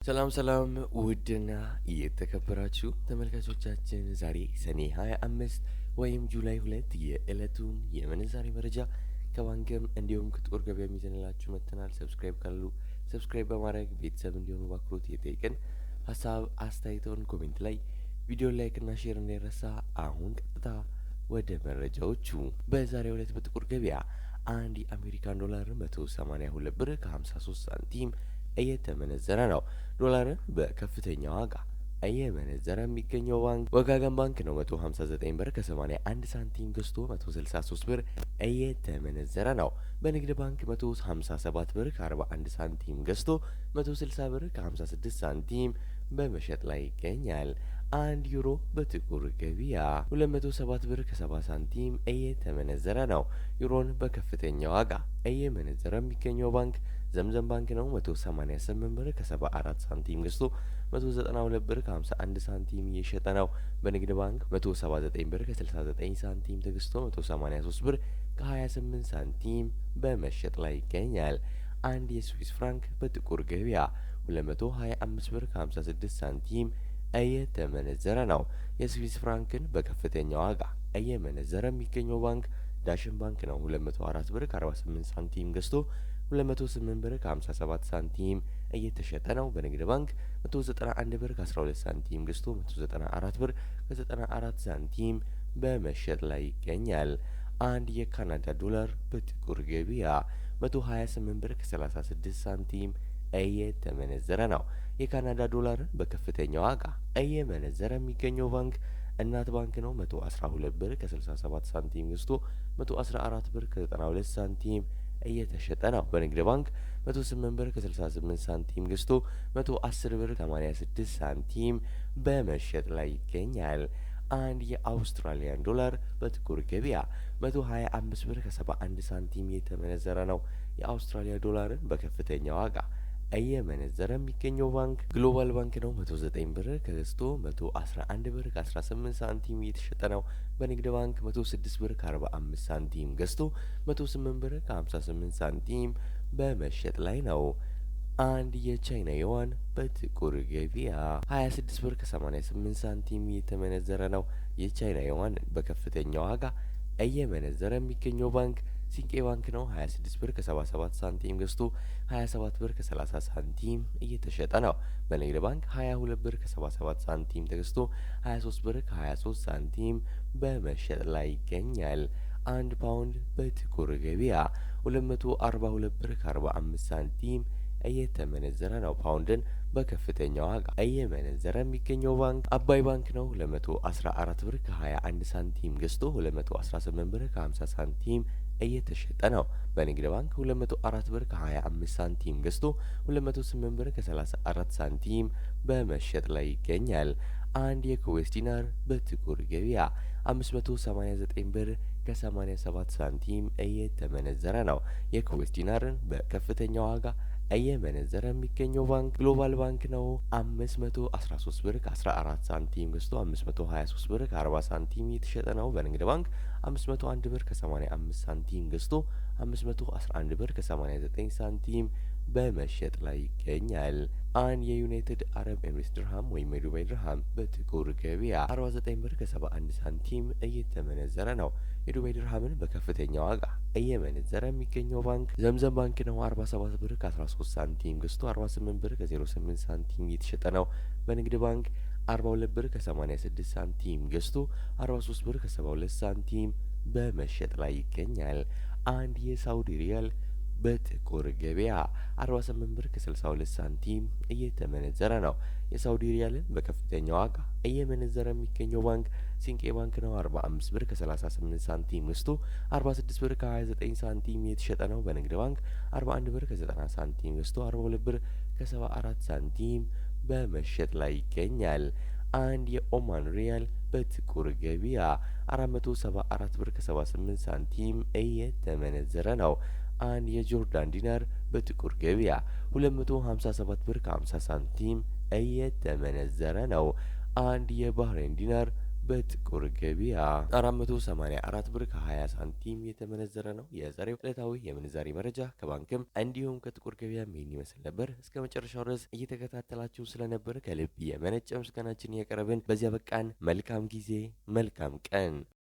ሰላም ውድና የተከበራችሁ ተመልካቾቻችን ዛሬ ሰኔ 25 ወይም ጁላይ 2 የዕለቱን የምንዛሬ መረጃ ከባንክም እንዲሁም ከጥቁር ገበያ ይዘንላችሁ መጥተናል። ሰብስክራይብ ካሉ ሰብስክራይብ በማድረግ ቤተሰብ እንዲሆኑ በአክብሮት እየጠየቅን ሀሳብ አስተያየቶን ኮሜንት ላይ ቪዲዮ ላይክና ሼር እንዳይረሳ። አሁን ቀጥታ ወደ መረጃዎቹ። በዛሬው ዕለት በጥቁር ገበያ አንድ የአሜሪካን ዶላር 182 ብር ከ53 ሳንቲም እየተመነዘረ ነው። ዶላርን በከፍተኛ ዋጋ እየመነዘረ የሚገኘው ባንክ ወጋገን ባንክ ነው። 159 ብር ከ81 ሳንቲም ገዝቶ 163 ብር እየተመነዘረ ነው። በንግድ ባንክ 157 ብር ከ41 ሳንቲም ገዝቶ 160 ብር ከ56 ሳንቲም በመሸጥ ላይ ይገኛል። አንድ ዩሮ በጥቁር ገበያ 207 ብር ከ70 ሳንቲም እየተመነዘረ ነው። ዩሮን በከፍተኛ ዋጋ እየመነዘረ የሚገኘው ባንክ ዘምዘም ባንክ ነው። 188 ብር ከ74 ሳንቲም ገዝቶ 192 ብር ከ51 ሳንቲም እየሸጠ ነው። በንግድ ባንክ 179 ብር ከ69 ሳንቲም ተገዝቶ 183 ብር ከ28 ሳንቲም በመሸጥ ላይ ይገኛል። አንድ የስዊስ ፍራንክ በጥቁር ገበያ 225 ብር ከ56 ሳንቲም እየተመነዘረ ነው። የስዊስ ፍራንክን በከፍተኛ ዋጋ እየመነዘረ የሚገኘው ባንክ ዳሽን ባንክ ነው። 204 ብር ከ48 ሳንቲም ገዝቶ 208 ብር ከ57 ሳንቲም እየተሸጠ ነው። በንግድ ባንክ 191 ብር ከ12 ሳንቲም ገዝቶ 194 ብር ከ94 ሳንቲም በመሸጥ ላይ ይገኛል። አንድ የካናዳ ዶላር በጥቁር ገበያ 128 ብር ከ36 ሳንቲም እየተመነዘረ ነው። የካናዳ ዶላርን በከፍተኛ ዋጋ እየመነዘረ የሚገኘው ባንክ እናት ባንክ ነው። 112 ብር ከ67 ሳንቲም ገዝቶ 114 ብር ከ92 ሳንቲም እየተሸጠ ነው። በንግድ ባንክ 108 ብር ከ68 ሳንቲም ገዝቶ 110 ብር ከ86 ሳንቲም በመሸጥ ላይ ይገኛል። አንድ የአውስትራሊያን ዶላር በጥቁር ገበያ 125 ብር ከ71 ሳንቲም እየተመነዘረ ነው። የአውስትራሊያ ዶላርን በከፍተኛ ዋጋ እየመነዘረ የሚገኘው ባንክ ግሎባል ባንክ ነው። 109 ብር ገዝቶ 111 ብር ከ18 ሳንቲም እየተሸጠ ነው። በንግድ ባንክ 106 ብር ከ45 ሳንቲም ገዝቶ 108 ብር ከ58 ሳንቲም በመሸጥ ላይ ነው። አንድ የቻይና ዩዋን በጥቁር ገበያ 26 ብር ከ88 ሳንቲም እየተመነዘረ ነው። የቻይና ዩዋን በከፍተኛ ዋጋ እየመነዘረ የሚገኘው ባንክ ሲንቄ ባንክ ነው። 26 ብር ከ77 ሳንቲም ገዝቶ 27 ብር ከ30 ሳንቲም እየተሸጠ ነው። በንግድ ባንክ 22 ብር ከ77 ሳንቲም ተገዝቶ 23 ብር ከ23 ሳንቲም በመሸጥ ላይ ይገኛል። አንድ ፓውንድ በጥቁር ገበያ 242 ብር ከ45 ሳንቲም እየተመነዘረ ነው። ፓውንድን በከፍተኛ ዋጋ እየመነዘረ የሚገኘው ባንክ አባይ ባንክ ነው። 214 ብር ከ21 ሳንቲም ገዝቶ 218 ብር ከ50 ሳንቲም እየተሸጠ ነው። በንግድ ባንክ 204 ብር ከ25 ሳንቲም ገዝቶ 208 ብር ከ34 ሳንቲም በመሸጥ ላይ ይገኛል። አንድ የኩዌስ ዲናር በጥቁር ገበያ 589 ብር ከ87 ሳንቲም እየተመነዘረ ነው። የኩዌስ ዲናርን በከፍተኛ ዋጋ እየመነዘረ የሚገኘው ባንክ ግሎባል ባንክ ነው። 513 ብር ከ14 ሳንቲም ገዝቶ 523 ብር ከ40 ሳንቲም እየተሸጠ ነው። በንግድ ባንክ 501 ብር ከ85 ሳንቲም ገዝቶ 511 ብር ከ89 ሳንቲም በመሸጥ ላይ ይገኛል። አንድ የዩናይትድ አረብ ኤምሬትስ ድርሃም ወይም የዱባይ ድርሃም በጥቁር ገበያ 49 ብር ከ71 ሳንቲም እየተመነዘረ ነው። የዱባይ ድርሃምን በከፍተኛ ዋጋ እየመነዘረ የሚገኘው ባንክ ዘምዘም ባንክ ነው። 47 ብር ከ13 ሳንቲም ገዝቶ 48 ብር ከ08 ሳንቲም እየተሸጠ ነው። በንግድ ባንክ 42 ብር ከ86 ሳንቲም ገዝቶ 43 ብር ከ72 ሳንቲም በመሸጥ ላይ ይገኛል። አንድ የሳውዲ ሪያል በጥቁር ገበያ 48 ብር ከ62 ሳንቲም እየተመነዘረ ነው። የሳውዲ ሪያልን በከፍተኛ ዋጋ እየመነዘረ የሚገኘው ባንክ ሲንቄ ባንክ ነው። 45 ብር ከ38 ሳንቲም ገዝቶ 46 ብር ከ29 ሳንቲም የተሸጠ ነው። በንግድ ባንክ 41 ብር ከ90 ሳንቲም ገዝቶ 42 ብር ከ74 ሳንቲም በመሸጥ ላይ ይገኛል። አንድ የኦማን ሪያል በጥቁር ገበያ 474 ብር ከ78 ሳንቲም እየተመነዘረ ነው። አንድ የጆርዳን ዲናር በጥቁር ገበያ 257 ብር ከ50 ሳንቲም እየተመነዘረ ነው። አንድ የባህሬን ዲናር በጥቁር ገበያ 484 ብር ከ20 ሳንቲም የተመነዘረ ነው። የዛሬው ዕለታዊ የምንዛሬ መረጃ ከባንክም እንዲሁም ከጥቁር ገበያ ይህን ይመስል ነበር። እስከ መጨረሻው ድረስ እየተከታተላችሁ ስለነበር ከልብ የመነጨ ምስጋናችን እያቀረብን በዚያ በቃን። መልካም ጊዜ፣ መልካም ቀን።